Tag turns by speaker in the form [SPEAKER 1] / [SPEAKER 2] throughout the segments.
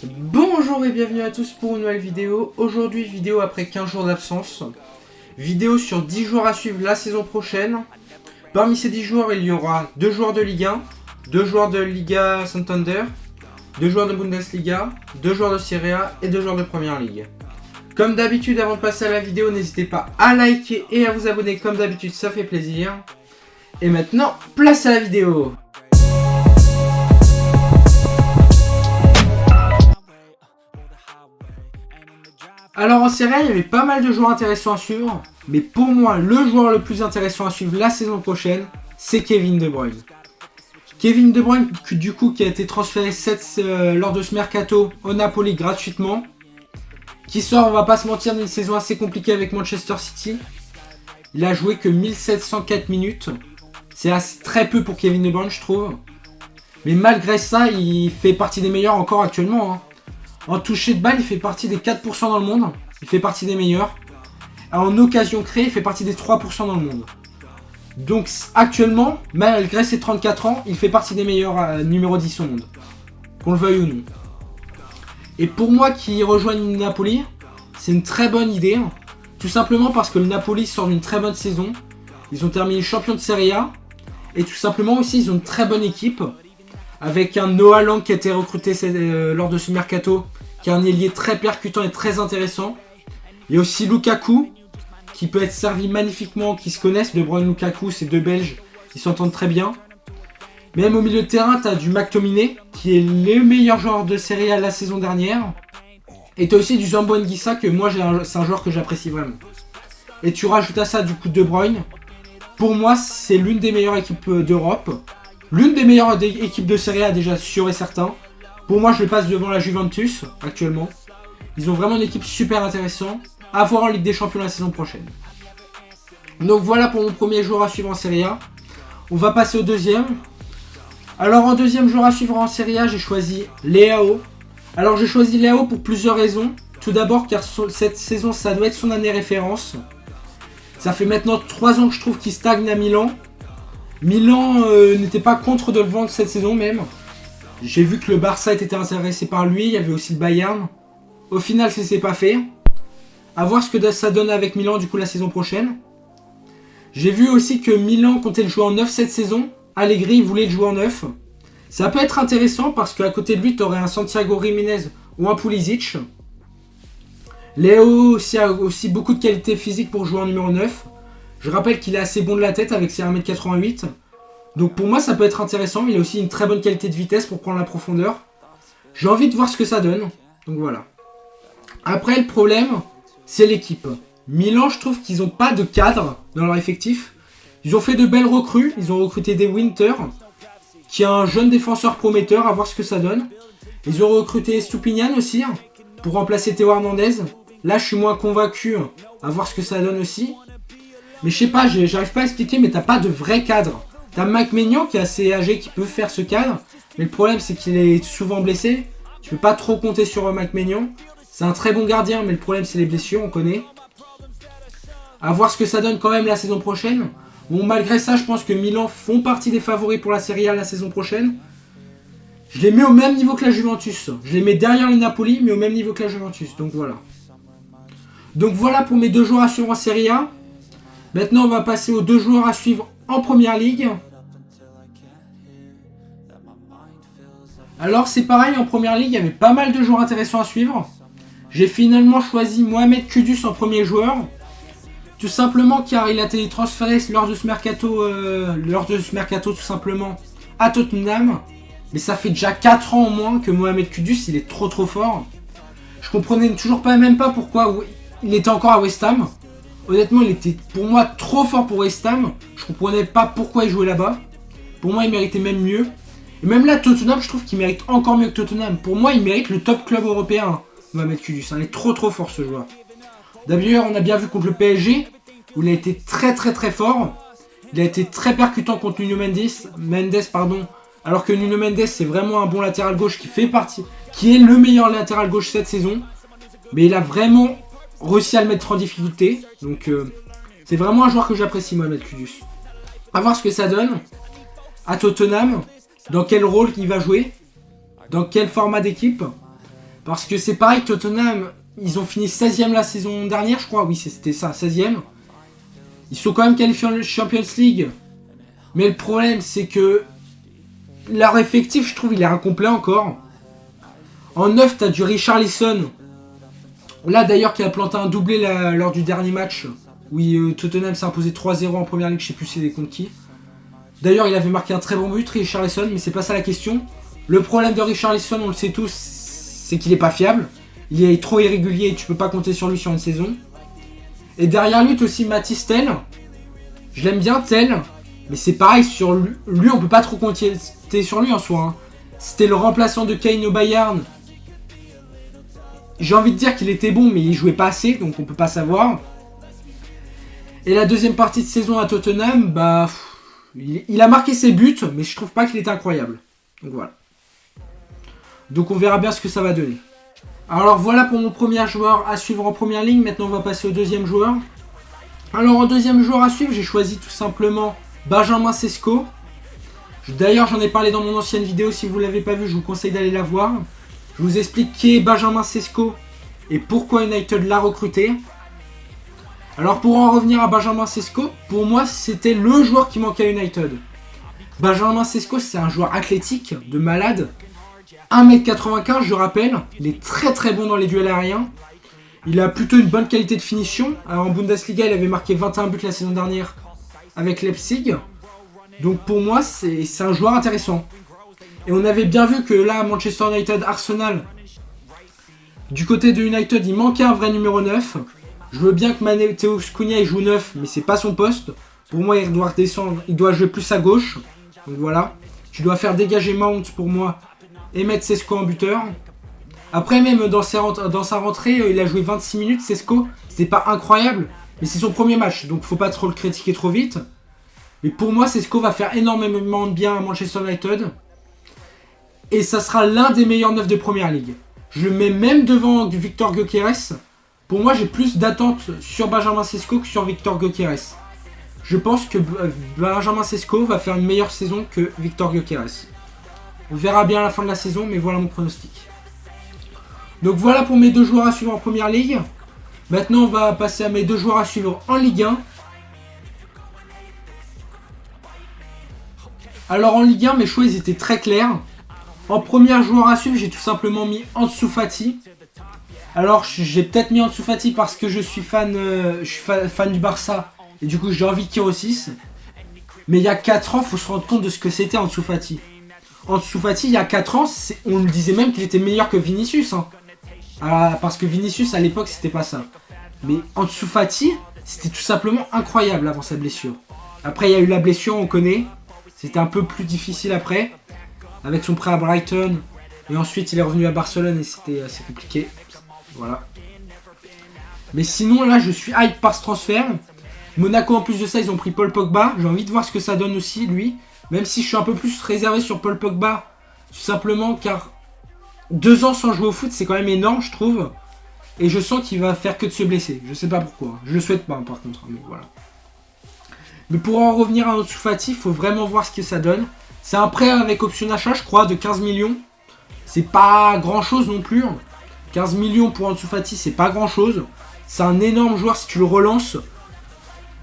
[SPEAKER 1] Bonjour et bienvenue à tous pour une nouvelle vidéo. Aujourd'hui, vidéo après 15 jours d'absence. Vidéo sur 10 joueurs à suivre la saison prochaine. Parmi ces 10 joueurs, il y aura 2 joueurs de Ligue 1, 2 joueurs de Liga Santander, 2 joueurs de Bundesliga, 2 joueurs de Serie A et 2 joueurs de Première Ligue. Comme d'habitude, avant de passer à la vidéo, n'hésitez pas à liker et à vous abonner comme d'habitude, ça fait plaisir. Et maintenant, place à la vidéo. Alors en Serie A, il y avait pas mal de joueurs intéressants à suivre, mais pour moi, le joueur le plus intéressant à suivre la saison prochaine, c'est Kevin De Bruyne. Kevin De Bruyne, du coup, qui a été transféré lors de ce mercato au Napoli gratuitement, qui sort, on va pas se mentir, d'une saison assez compliquée avec Manchester City. Il a joué que 1704 minutes, c'est très peu pour Kevin De Bruyne, je trouve. Mais malgré ça, il fait partie des meilleurs encore actuellement. En toucher de balle, il fait partie des 4% dans le monde. Il fait partie des meilleurs. En occasion créée, il fait partie des 3% dans le monde. Donc actuellement, malgré ses 34 ans, il fait partie des meilleurs numéro 10 au monde. Qu'on le veuille ou non. Et pour moi qui rejoigne Napoli, c'est une très bonne idée. Tout simplement parce que le Napoli sort d'une très bonne saison. Ils ont terminé champion de Serie A. Et tout simplement aussi, ils ont une très bonne équipe. Avec un Noah Lang qui a été recruté lors de ce mercato, qui est un ailier très percutant et très intéressant. Il y a aussi Lukaku, qui peut être servi magnifiquement, qui se connaissent. De Bruyne, Lukaku, ces deux Belges, ils s'entendent très bien. Même au milieu de terrain, tu as du McTominay, qui est le meilleur joueur de Serie A la saison dernière. Et tu as aussi du Zambo Anguissa, que moi, c'est un joueur que j'apprécie vraiment. Et tu rajoutes à ça du coup De Bruyne. Pour moi, c'est l'une des meilleures équipes d'Europe. L'une des meilleures équipes de Serie A déjà sûr et certain. Pour moi, je le passe devant la Juventus actuellement. Ils ont vraiment une équipe super intéressante à voir en Ligue des Champions la saison prochaine. Donc voilà pour mon premier joueur à suivre en Serie A. On va passer au deuxième. Alors en deuxième joueur à suivre en Serie A, j'ai choisi Leao. Alors j'ai choisi Leao pour plusieurs raisons. Tout d'abord car cette saison, ça doit être son année référence. Ça fait maintenant 3 ans que je trouve qu'il stagne à Milan. Milan n'était pas contre de le vendre cette saison même. J'ai vu que le Barça était intéressé par lui, il y avait aussi le Bayern. Au final, ça s'est pas fait. A voir ce que ça donne avec Milan du coup la saison prochaine. J'ai vu aussi que Milan comptait le jouer en 9 cette saison. Allegri voulait le jouer en 9. Ça peut être intéressant parce qu'à côté de lui, tu aurais un Santiago Jiménez ou un Pulisic. Léo aussi a aussi beaucoup de qualité physique pour jouer en numéro 9. Je rappelle qu'il est assez bon de la tête avec ses 1m88. Donc pour moi ça peut être intéressant. Il a aussi une très bonne qualité de vitesse pour prendre la profondeur. J'ai envie de voir ce que ça donne. Donc voilà. Après le problème, c'est l'équipe. Milan, je trouve qu'ils n'ont pas de cadre dans leur effectif. Ils ont fait de belles recrues. Ils ont recruté des Winter, qui est un jeune défenseur prometteur, à voir ce que ça donne. Ils ont recruté Stupinian aussi, pour remplacer Théo Hernandez. Là je suis moins convaincu, à voir ce que ça donne aussi. Mais je sais pas, j'arrive pas à expliquer, mais t'as pas de vrai cadre. T'as Mike Maignan qui est assez âgé, qui peut faire ce cadre. Mais le problème, c'est qu'il est souvent blessé. Tu peux pas trop compter sur Mike Maignan. C'est un très bon gardien, mais le problème, c'est les blessures, on connaît. À voir ce que ça donne quand même la saison prochaine. Bon, malgré ça, je pense que Milan font partie des favoris pour la Serie A la saison prochaine. Je les mets au même niveau que la Juventus. Je les mets derrière le Napoli, mais au même niveau que la Juventus. Donc voilà. Donc voilà pour mes deux joueurs à suivre en Serie A. Maintenant, on va passer aux deux joueurs à suivre en Première Ligue. Alors, c'est pareil, en Première Ligue, il y avait pas mal de joueurs intéressants à suivre. J'ai finalement choisi Mohamed Kudus en premier joueur. Tout simplement car il a été transféré lors de ce mercato tout simplement à Tottenham. Mais ça fait déjà 4 ans au moins que Mohamed Kudus, il est trop fort. Je comprenais toujours même pas pourquoi il était encore à West Ham. Honnêtement, il était pour moi trop fort pour West Ham. Je comprenais pas pourquoi il jouait là-bas. Pour moi, il méritait même mieux. Et même là, Tottenham, je trouve qu'il mérite encore mieux que Tottenham. Pour moi, il mérite le top club européen, Mohamed Kudus. Il est trop fort ce joueur. D'ailleurs, on a bien vu contre le PSG, où il a été très fort. Il a été très percutant contre Nuno Mendes, alors que Nuno Mendes, c'est vraiment un bon latéral gauche qui est le meilleur latéral gauche cette saison. Mais il a vraiment réussi à le mettre en difficulté. Donc c'est vraiment un joueur que j'apprécie, Mohamed Kudus. A voir ce que ça donne à Tottenham, dans quel rôle il va jouer, dans quel format d'équipe. Parce que c'est pareil, Tottenham, ils ont fini 16ème la saison dernière, je crois. Oui, c'était ça, 16ème. Ils sont quand même qualifiés en Champions League. Mais le problème, c'est que leur effectif, je trouve, il est incomplet encore. En 9, t'as du Richarlison. Là, d'ailleurs, qui a planté un doublé lors du dernier match. Oui, Tottenham s'est imposé 3-0 en première ligue, je sais plus c'est contre qui. D'ailleurs, il avait marqué un très bon but, Richarlison, mais c'est pas ça la question. Le problème de Richarlison, on le sait tous, c'est qu'il est pas fiable. Il est trop irrégulier et tu peux pas compter sur lui sur une saison. Et derrière lui, t'as aussi Mathys Tel. Je l'aime bien, Tel. Mais c'est pareil, sur lui, on peut pas trop compter sur lui en soi. Hein. C'était le remplaçant de Kane au Bayern. J'ai envie de dire qu'il était bon, mais il jouait pas assez, donc on peut pas savoir. Et la deuxième partie de saison à Tottenham, bah... Il a marqué ses buts, mais je trouve pas qu'il était incroyable. Donc voilà. Donc on verra bien ce que ça va donner. Alors voilà pour mon premier joueur à suivre en première ligne. Maintenant on va passer au deuxième joueur. Alors en deuxième joueur à suivre, j'ai choisi tout simplement Benjamin Sesko. D'ailleurs j'en ai parlé dans mon ancienne vidéo. Si vous ne l'avez pas vu, je vous conseille d'aller la voir. Je vous explique qui est Benjamin Sesko et pourquoi United l'a recruté. Alors pour en revenir à Benjamin Sesko, pour moi c'était le joueur qui manquait à United. Benjamin Sesko c'est un joueur athlétique, de malade. 1m95 je rappelle, il est très très bon dans les duels aériens. Il a plutôt une bonne qualité de finition. Alors, en Bundesliga il avait marqué 21 buts la saison dernière avec Leipzig. Donc pour moi c'est un joueur intéressant. Et on avait bien vu que là Manchester United, Arsenal, du côté de United il manquait un vrai numéro 9. Je veux bien que Matteo Cunha il joue 9, mais c'est pas son poste. Pour moi, il doit redescendre, il doit jouer plus à gauche. Donc voilà. Tu dois faire dégager Mount pour moi et mettre Sesko en buteur. Après, même dans sa rentrée, il a joué 26 minutes. Sesko, c'était pas incroyable, mais c'est son premier match, donc faut pas trop le critiquer trop vite. Mais pour moi, Sesko va faire énormément de bien à Manchester United. Et ça sera l'un des meilleurs 9 de première ligue. Je le mets même devant Victor Gyökeres. Pour moi, j'ai plus d'attentes sur Benjamin Sesko que sur Victor Gyökeres. Je pense que Benjamin Sesko va faire une meilleure saison que Victor Gyökeres. On verra bien à la fin de la saison, mais voilà mon pronostic. Donc voilà pour mes deux joueurs à suivre en première ligue. Maintenant, on va passer à mes deux joueurs à suivre en Ligue 1. Alors en Ligue 1, mes choix ils étaient très clairs. En premier joueur à suivre, j'ai tout simplement mis Ansu Fati. Alors j'ai peut-être mis Ansu Fati parce que je suis fan du Barça et du coup j'ai envie qu'il réussisse. Mais il y a 4 ans, il faut se rendre compte de ce que c'était Ansu Fati. Ansu Fati, il y a 4 ans, on le disait même qu'il était meilleur que Vinicius. Hein. Parce que Vinicius à l'époque c'était pas ça. Mais Ansu Fati, c'était tout simplement incroyable avant sa blessure. Après il y a eu la blessure, on connaît. C'était un peu plus difficile après. Avec son prêt à Brighton. Et ensuite il est revenu à Barcelone et c'était assez compliqué. Voilà. Mais sinon là je suis hype par ce transfert. Monaco en plus de ça ils ont pris Paul Pogba. J'ai envie de voir ce que ça donne aussi lui. Même si je suis un peu plus réservé sur Paul Pogba. Tout simplement car 2 ans sans jouer au foot c'est quand même énorme je trouve. Et je sens qu'il va faire que de se blesser. Je sais pas pourquoi. Je le souhaite pas par contre. Mais voilà. Mais pour en revenir à Ansu Fati, il faut vraiment voir ce que ça donne. C'est un prêt avec option d'achat je crois de 15 millions. C'est pas grand chose non plus. 15 millions pour Ansu Fati, c'est pas grand chose. C'est un énorme joueur. Si tu le relances,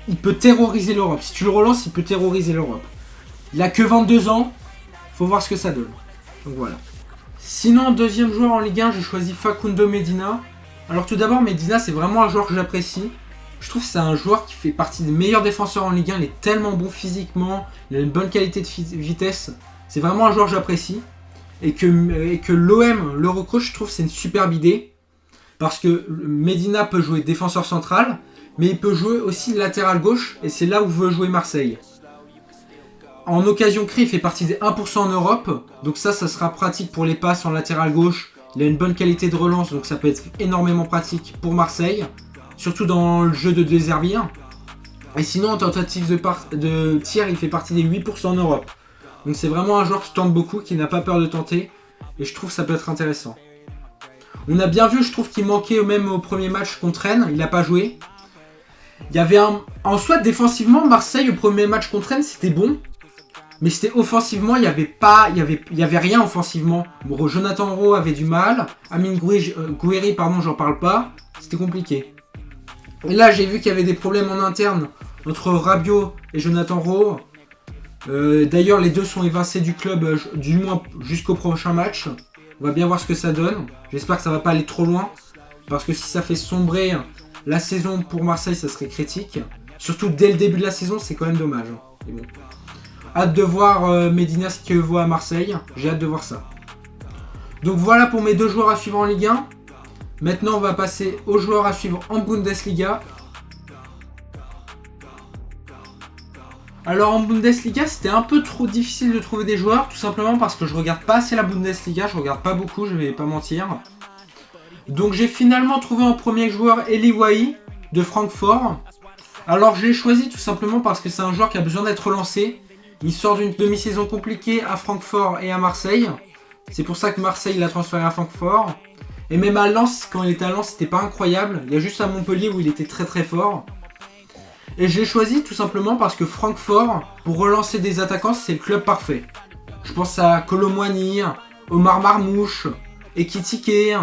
[SPEAKER 1] il peut terroriser l'Europe. Si tu le relances, il peut terroriser l'Europe. Il a que 22 ans. Faut voir ce que ça donne. Donc voilà. Sinon, deuxième joueur en Ligue 1, j'ai choisi Facundo Medina. Alors tout d'abord, Medina, c'est vraiment un joueur que j'apprécie. Je trouve que c'est un joueur qui fait partie des meilleurs défenseurs en Ligue 1. Il est tellement bon physiquement. Il a une bonne qualité de vitesse. C'est vraiment un joueur que j'apprécie. Et que l'OM le recrute, je trouve que c'est une superbe idée. Parce que Medina peut jouer défenseur central, mais il peut jouer aussi latéral gauche, et c'est là où veut jouer Marseille. En occasion créée, il fait partie des 1% en Europe, donc ça sera pratique pour les passes en latéral gauche. Il a une bonne qualité de relance, donc ça peut être énormément pratique pour Marseille, surtout dans le jeu de désherbier. Et sinon, en tentative de tir, il fait partie des 8% en Europe. Donc c'est vraiment un joueur qui tente beaucoup, qui n'a pas peur de tenter. Et je trouve que ça peut être intéressant. On a bien vu, je trouve qu'il manquait même au premier match contre Rennes. Il n'a pas joué. Il y avait en soi, défensivement, Marseille, au premier match contre Rennes, c'était bon. Mais c'était offensivement, il y avait rien offensivement. Bon, Jonathan Rowe avait du mal. Amine Gouiri, pardon, j'en parle pas. C'était compliqué. Et là, j'ai vu qu'il y avait des problèmes en interne entre Rabiot et Jonathan Rowe. D'ailleurs, les deux sont évincés du club, du moins jusqu'au prochain match. On va bien voir ce que ça donne. J'espère que ça va pas aller trop loin. Parce que si ça fait sombrer la saison pour Marseille, ça serait critique. Surtout dès le début de la saison, c'est quand même dommage. Mais bon. Hâte de voir Medina ce qu'il voit à Marseille. J'ai hâte de voir ça. Donc voilà pour mes deux joueurs à suivre en Ligue 1. Maintenant, on va passer aux joueurs à suivre en Bundesliga. Alors en Bundesliga, c'était un peu trop difficile de trouver des joueurs, tout simplement parce que je regarde pas assez la Bundesliga, je regarde pas beaucoup, je vais pas mentir. Donc j'ai finalement trouvé en premier joueur Eli Wahi de Francfort. Alors je l'ai choisi tout simplement parce que c'est un joueur qui a besoin d'être relancé. Il sort d'une demi-saison compliquée à Francfort et à Marseille. C'est pour ça que Marseille l'a transféré à Francfort. Et même à Lens, quand il était à Lens, c'était pas incroyable. Il y a juste à Montpellier où il était très très fort. Et je l'ai choisi tout simplement parce que Francfort, pour relancer des attaquants, c'est le club parfait. Je pense à Kolo Muani, Omar Marmouche, Ekitike,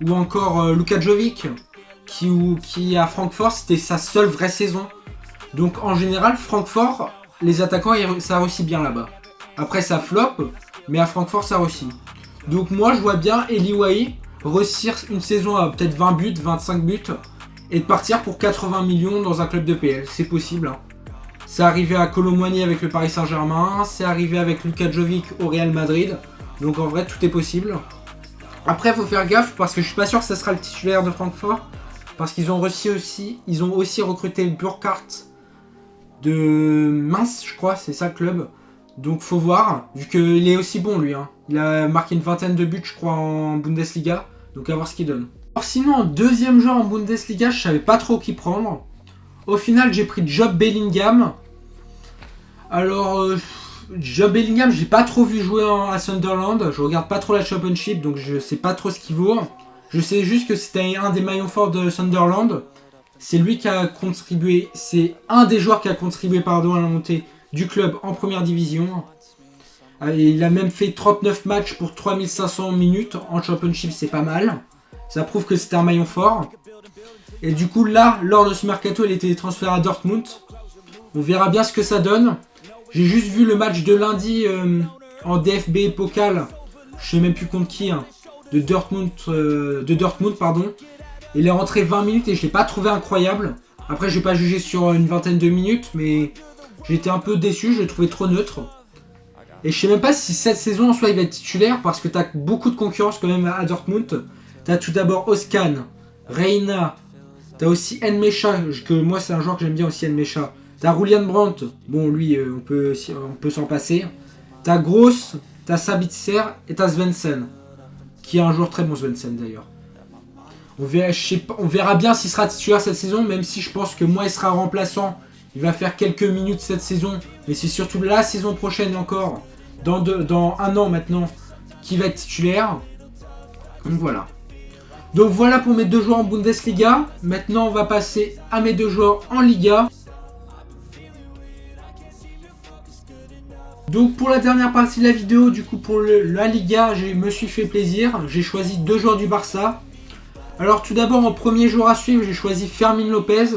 [SPEAKER 1] ou encore Luka Jovic, qui à Francfort, c'était sa seule vraie saison. Donc en général, Francfort, les attaquants, ça réussit bien là-bas. Après ça flop, mais à Francfort, ça réussit. Donc moi, je vois bien Eli Wahi réussir une saison à peut-être 20 buts, 25 buts, et de partir pour 80 millions dans un club de PL. C'est possible. Hein. C'est arrivé à Kolo Muani avec le Paris Saint-Germain, c'est arrivé avec Luka Jovic au Real Madrid. Donc en vrai, tout est possible. Après, il faut faire gaffe parce que je suis pas sûr que ça sera le titulaire de Francfort. Parce qu'ils ont aussi recruté le Burkhardt de Mainz, je crois, c'est ça le club. Donc faut voir, vu qu'il est aussi bon lui. Hein. Il a marqué une vingtaine de buts, je crois, en Bundesliga. Donc à voir ce qu'il donne. Alors sinon, en deuxième joueur en Bundesliga, je savais pas trop qui prendre. Au final, j'ai pris Job Bellingham. Alors, Job Bellingham, j'ai pas trop vu jouer à Sunderland. Je regarde pas trop la Championship, donc je sais pas trop ce qu'il vaut. Je sais juste que c'était un des maillons forts de Sunderland. C'est lui qui a contribué, c'est un des joueurs qui a contribué à la montée du club en première division. Il a même fait 39 matchs pour 3500 minutes. En Championship, c'est pas mal. Ça prouve que c'était un maillon fort. Et du coup, là, lors de ce mercato, il était transféré à Dortmund. On verra bien ce que ça donne. J'ai juste vu le match de lundi en DFB Pokal. Je sais même plus contre qui. Hein, de Dortmund, pardon. Il est rentré 20 minutes et je l'ai pas trouvé incroyable. Après, je vais pas juger sur une vingtaine de minutes, mais j'ai été un peu déçu. Je l'ai trouvé trop neutre. Et je sais même pas si cette saison en soi il va être titulaire parce que tu as beaucoup de concurrence quand même à Dortmund. Tu as tout d'abord Özcan, Reina, tu as aussi Nmecha, que moi c'est un joueur que j'aime bien aussi, Nmecha. Tu as Julian Brandt, bon lui on peut s'en passer. Tu as Gross, tu as Sabitzer et tu as Svensson, qui est un joueur très bon Svensson d'ailleurs. On verra bien s'il sera titulaire cette saison, même si je pense que moi il sera remplaçant. Il va faire quelques minutes cette saison, mais c'est surtout la saison prochaine encore, dans un an maintenant, qui va être titulaire. Donc voilà. Donc voilà pour mes deux joueurs en Bundesliga. Maintenant on va passer à mes deux joueurs en Liga. Donc pour la dernière partie de la vidéo, du coup pour la Liga, je me suis fait plaisir. J'ai choisi deux joueurs du Barça. Alors tout d'abord en premier joueur à suivre, j'ai choisi Fermin Lopez.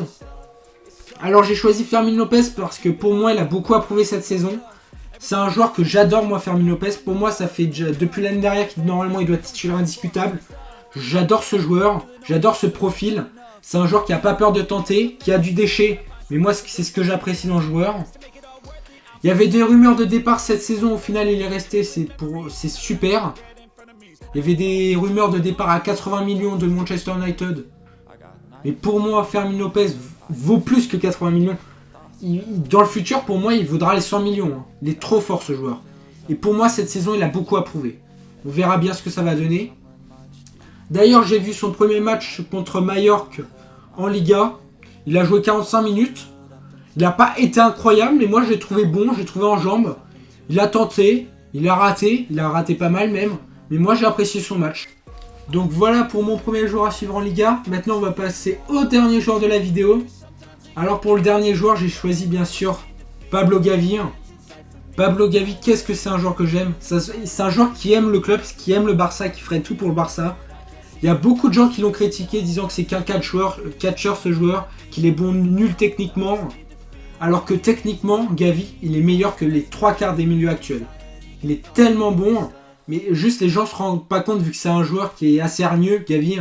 [SPEAKER 1] Alors j'ai choisi Fermin Lopez parce que pour moi il a beaucoup approuvé cette saison. C'est un joueur que j'adore moi, Fermin Lopez. Pour moi ça fait déjà depuis l'année dernière qu'il normalement il doit être titulaire indiscutable. J'adore ce joueur, j'adore ce profil. C'est un joueur qui a pas peur de tenter, qui a du déchet. Mais moi c'est ce que j'apprécie dans le joueur. Il y avait des rumeurs de départ cette saison, au final il est resté, c'est super. Il y avait des rumeurs de départ à 80 millions de Manchester United. Mais pour moi, Fermin Lopez vaut plus que 80 millions. Dans le futur, pour moi, il vaudra les 100 millions. Hein. Il est trop fort ce joueur. Et pour moi, cette saison, il a beaucoup approuvé. On verra bien ce que ça va donner. D'ailleurs, j'ai vu son premier match contre Mallorca en Liga. Il a joué 45 minutes. Il n'a pas été incroyable, mais moi, je l'ai trouvé bon, je l'ai trouvé en jambes. Il a tenté, il a raté pas mal même. Mais moi, j'ai apprécié son match. Donc voilà pour mon premier joueur à suivre en Liga. Maintenant, on va passer au dernier joueur de la vidéo. Alors pour le dernier joueur, j'ai choisi bien sûr Pablo Gavi. Pablo Gavi, qu'est-ce que c'est un joueur que j'aime. C'est un joueur qui aime le club, qui aime le Barça, qui ferait tout pour le Barça. Il y a beaucoup de gens qui l'ont critiqué, disant que c'est qu'un catcheur ce joueur, qu'il est bon nul techniquement. Alors que techniquement, Gavi, il est meilleur que les 3/4 des milieux actuels. Il est tellement bon, mais juste les gens se rendent pas compte vu que c'est un joueur qui est assez hargneux, Gavi,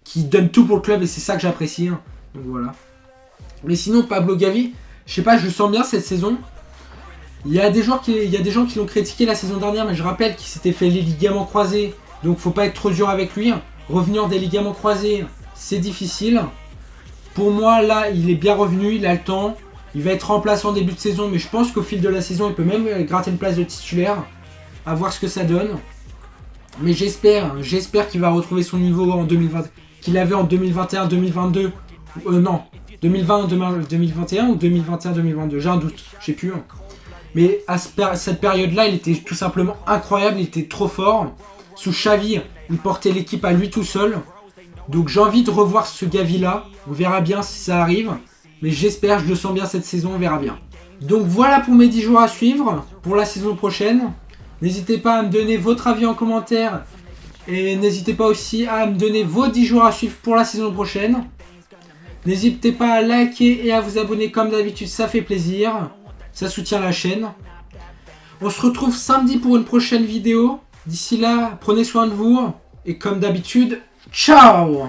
[SPEAKER 1] qui donne tout pour le club et c'est ça que j'apprécie. Donc voilà. Mais sinon, Pablo Gavi, je sais pas, je le sens bien cette saison. Il y a des gens qui l'ont critiqué la saison dernière, mais je rappelle qu'il s'était fait les ligaments croisés, donc faut pas être trop dur avec lui. Revenir des ligaments croisés, c'est difficile. Pour moi, là, il est bien revenu, il a le temps. Il va être remplaçant en début de saison, mais je pense qu'au fil de la saison, il peut même gratter une place de titulaire. À voir ce que ça donne. Mais j'espère qu'il va retrouver son niveau en 2020, qu'il avait en 2021, 2022. Non, 2020, 2021 ou 2021, 2022. J'ai un doute, je sais plus. Mais à cette période-là, il était tout simplement incroyable, il était trop fort. Sous Xavi, il portait l'équipe à lui tout seul. Donc j'ai envie de revoir ce Gavi-là. On verra bien si ça arrive. Mais j'espère, je le sens bien cette saison, on verra bien. Donc voilà pour mes 10 jours à suivre pour la saison prochaine. N'hésitez pas à me donner votre avis en commentaire. Et n'hésitez pas aussi à me donner vos 10 jours à suivre pour la saison prochaine. N'hésitez pas à liker et à vous abonner comme d'habitude, ça fait plaisir. Ça soutient la chaîne. On se retrouve samedi pour une prochaine vidéo. D'ici là, prenez soin de vous. Et comme d'habitude, ciao!